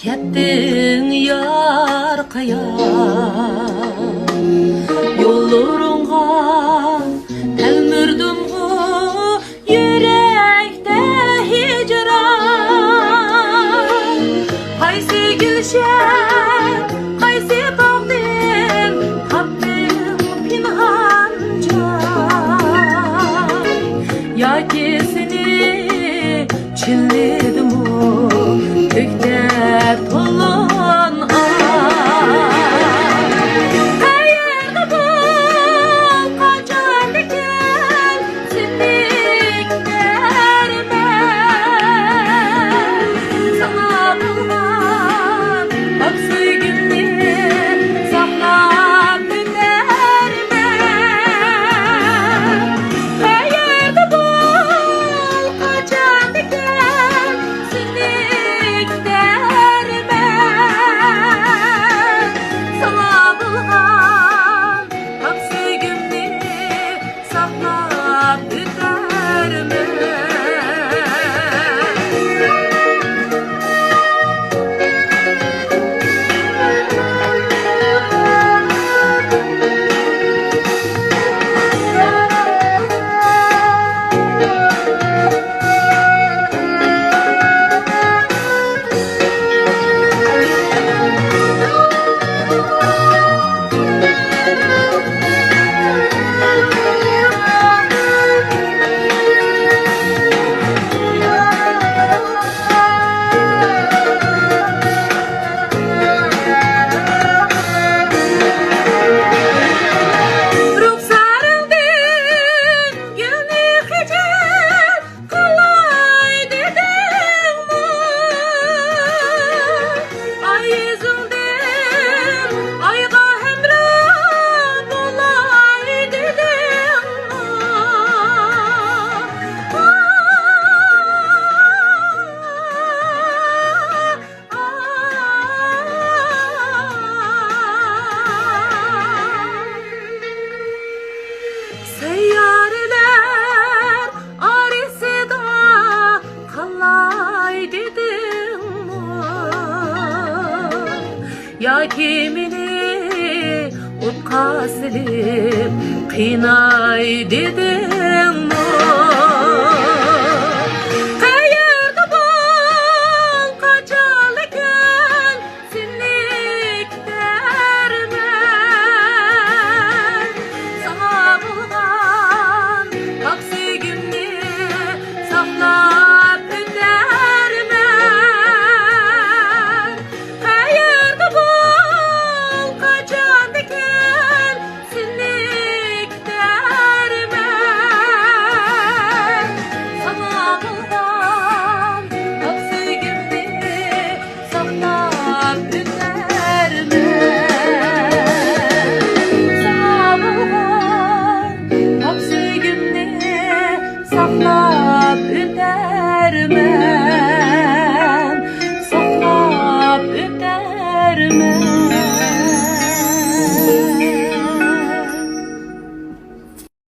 kettin yarkaya yollarınğa telmirdim o yürekte hicran haysi gülşen haysi bağdım tattım pinhanca ya ki seni çilledim o kökte tolan ay hayırda bul kaçan diken sindik derme sana bulman bak sevgini saklap tüterme hayırda bul kaçan diken sindik derme sana bulgan bak sevgini saklap tüterme Seyyareler arisida kalay dedim ya kimini utka silip kınay dedim